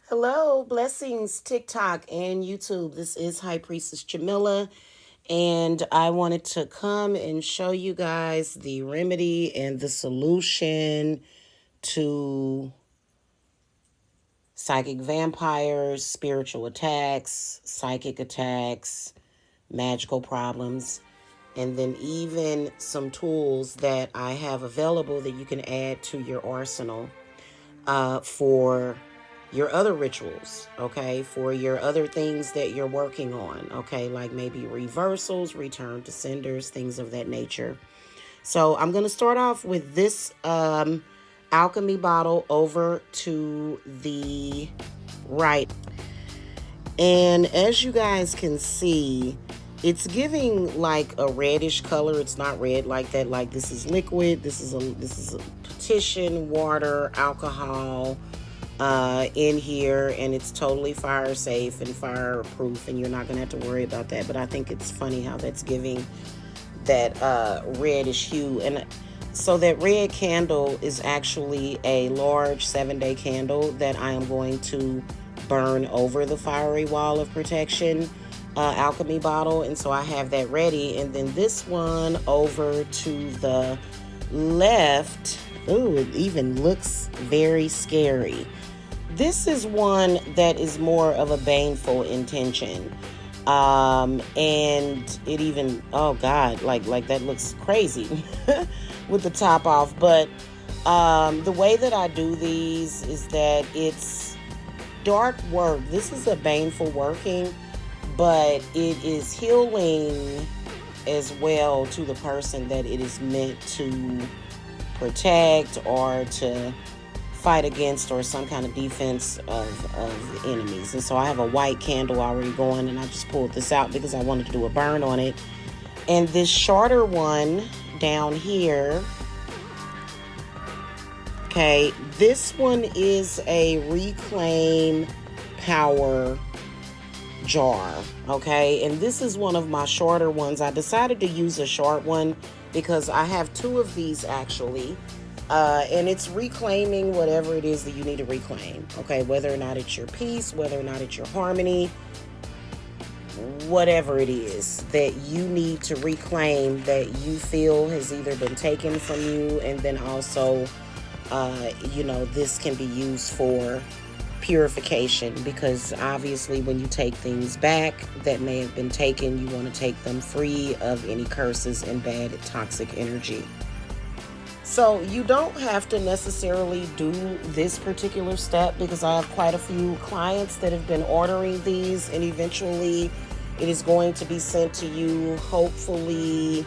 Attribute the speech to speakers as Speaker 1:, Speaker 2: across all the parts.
Speaker 1: Hello, blessings, TikTok and YouTube. This is High Priestess Jamila, and I wanted to come and show you guys the remedy and the solution to psychic vampires, spiritual attacks, psychic attacks, magical problems, and then even some tools that I have available that you can add to your arsenal for your other rituals, okay, for your other things that you're working on, okay, like maybe reversals, return to senders, things of that nature. So I'm going to start off with this alchemy bottle over to the right. And as you guys can see, it's giving like a reddish color. It's not red like that. Like this is liquid. This is a petition, water, alcohol in here, and it's totally fire safe and fireproof, and you're not gonna have to worry about that. But I think it's funny how that's giving that reddish hue. And so that red candle is actually a large 7-day candle that I am going to burn over the fiery wall of protection alchemy bottle. And so I have that ready. And then this one over to the left. Ooh, it even looks very scary. This is one that is more of a baneful intention. And it even, oh God, like that looks crazy with the top off. But the way that I do these is that it's dark work. This is a baneful working, but it is healing as well to the person that it is meant to protect or to fight against, or some kind of defense of enemies. And so I have a white candle already going, and I just pulled this out because I wanted to do a burn on it. And this shorter one down here, okay, this one is a reclaim power jar, okay, and this is one of my shorter ones. I decided to use a short one because I have two of these actually, and it's reclaiming whatever it is that you need to reclaim, okay, whether or not it's your peace, whether or not it's your harmony, whatever it is that you need to reclaim that you feel has either been taken from you. And then also this can be used for purification, because obviously when you take things back that may have been taken, you want to take them free of any curses and bad toxic energy. So you don't have to necessarily do this particular step, because I have quite a few clients that have been ordering these, and eventually it is going to be sent to you. Hopefully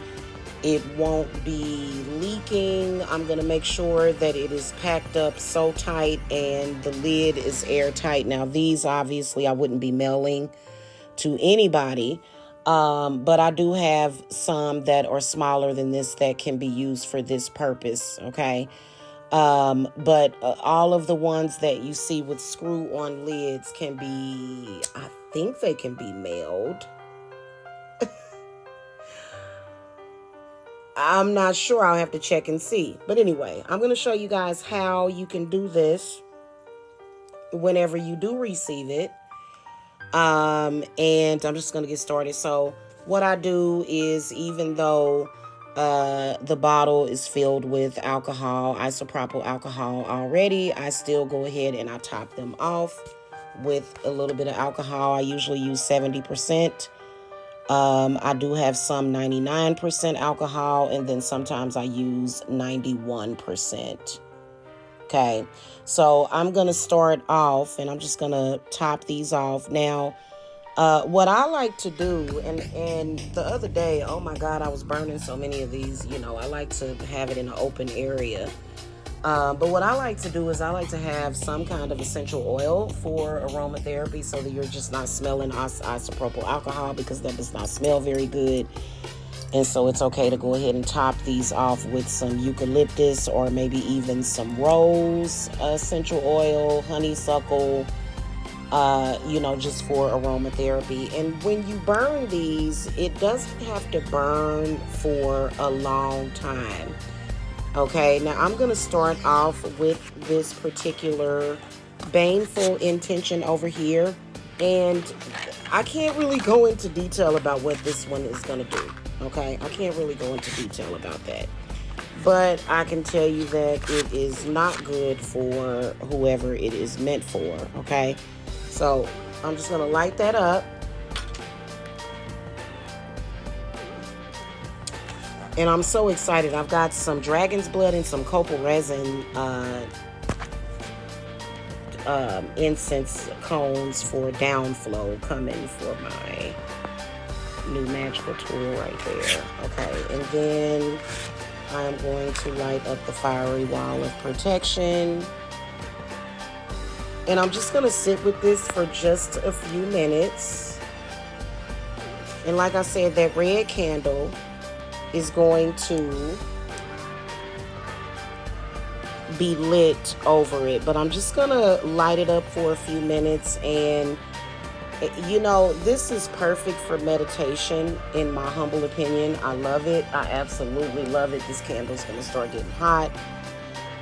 Speaker 1: it won't be leaking. I'm going to make sure that it is packed up so tight and the lid is airtight. Now, these obviously I wouldn't be mailing to anybody, but I do have some that are smaller than this that can be used for this purpose, okay? But all of the ones that you see with screw-on lids can be, I think they can be mailed. I'm not sure. I'll have to check and see. But anyway, I'm going to show you guys how you can do this whenever you do receive it. And I'm just going to get started. So what I do is, even though the bottle is filled with alcohol, isopropyl alcohol already, I still go ahead and I top them off with a little bit of alcohol. I usually use 70%. I do have some 99% alcohol, and then sometimes I use 91%. Okay, so I'm going to start off, and I'm just going to top these off. Now, what I like to do, and the other day, oh my God, I was burning so many of these. I like to have it in an open area. But what I like to do is I like to have some kind of essential oil for aromatherapy, so that you're just not smelling isopropyl alcohol, because that does not smell very good. And so it's okay to go ahead and top these off with some eucalyptus, or maybe even some rose essential oil, honeysuckle, just for aromatherapy. And when you burn these, it doesn't have to burn for a long time. Okay, now I'm going to start off with this particular baneful intention over here. And I can't really go into detail about what this one is going to do. Okay, I can't really go into detail about that. But I can tell you that it is not good for whoever it is meant for. Okay, so I'm just going to light that up. And I'm so excited. I've got some dragon's blood and some copal resin incense cones for downflow coming for my new magical tool right there. Okay, and then I'm going to light up the fiery wall of protection. And I'm just going to sit with this for just a few minutes. And like I said, that red candle is going to be lit over it, but I'm just gonna light it up for a few minutes. And you know, this is perfect for meditation in my humble opinion. I love it. I absolutely love it. This candle's gonna start getting hot.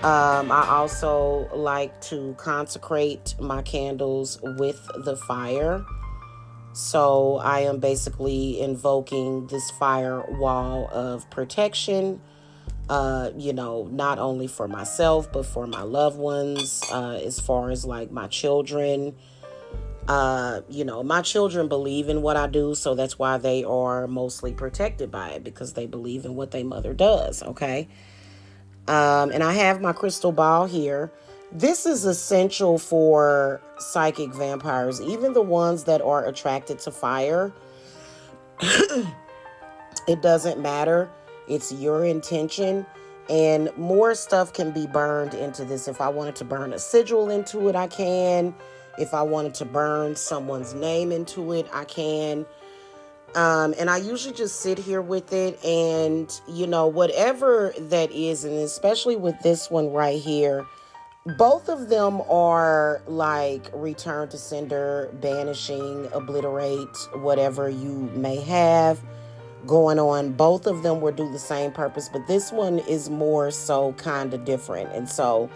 Speaker 1: I also like to consecrate my candles with the fire. So I am basically invoking this firewall of protection, you know, not only for myself, but for my loved ones, as far as like my children. You know, my children believe in what I do, so that's why they are mostly protected by it, because they believe in what their mother does, okay? And I have my crystal ball here. This is essential for psychic vampires, even the ones that are attracted to fire. It doesn't matter. It's your intention. And more stuff can be burned into this. If I wanted to burn a sigil into it, I can. If I wanted to burn someone's name into it, I can. And I usually just sit here with it, and, you know, whatever that is, and especially with this one right here, both of them are like return to sender, banishing, obliterate, whatever you may have going on. Both of them will do the same purpose, but this one is more so kind of different. And so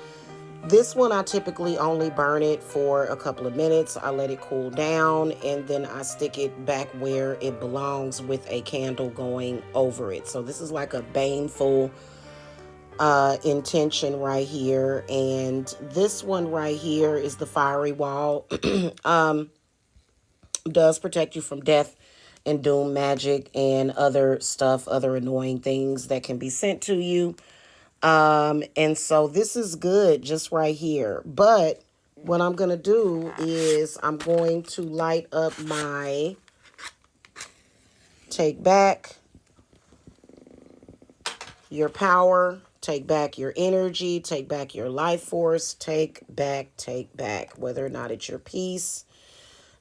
Speaker 1: this one, I typically only burn it for a couple of minutes. I let it cool down, and then I stick it back where it belongs with a candle going over it. So this is like a baneful intention right here. And this one right here is the fiery wall. Does protect you from death and doom magic and other stuff, other annoying things that can be sent to you. And so this is good just right here. But what I'm going to do is I'm going to light up my take back your power, take back your energy, take back your life force, take back, whether or not it's your peace.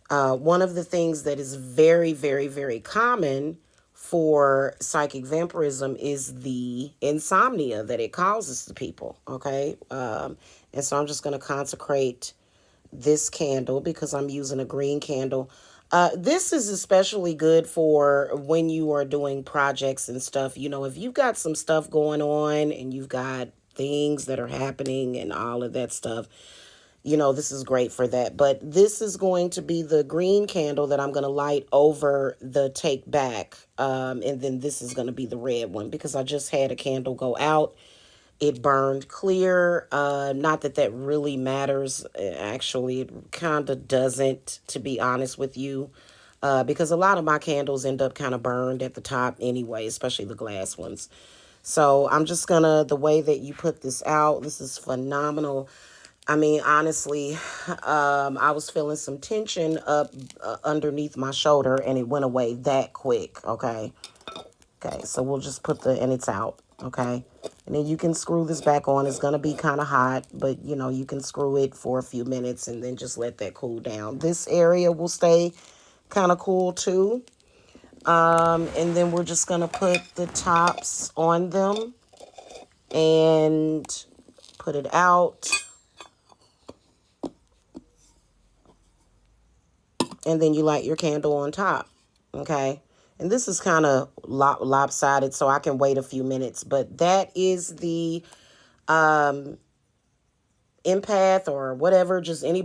Speaker 1: One of the things that is very, very, very common for psychic vampirism is the insomnia that it causes to people, okay? And so I'm just going to consecrate this candle because I'm using a green candle. This is especially good for when you are doing projects and stuff. You know, if you've got some stuff going on and you've got things that are happening and all of that stuff, you know, this is great for that. But this is going to be the green candle that I'm going to light over the take back. And then this is going to be the red one because I just had a candle go out. It burned clear. Not that that really matters. Actually, it kind of doesn't, to be honest with you. Because a lot of my candles end up kind of burned at the top anyway, especially the glass ones. So I'm just going to, the way that you put this out, this is phenomenal. I mean, honestly, I was feeling some tension up underneath my shoulder, and it went away that quick, okay? Okay, so we'll just put and it's out, okay? And then you can screw this back on. It's going to be kind of hot, but, you know, you can screw it for a few minutes and then just let that cool down. This area will stay kind of cool, too. And then we're just going to put the tops on them and put it out. And then you light your candle on top, okay? And this is kind of lopsided, so I can wait a few minutes. But that is the empath or whatever, just any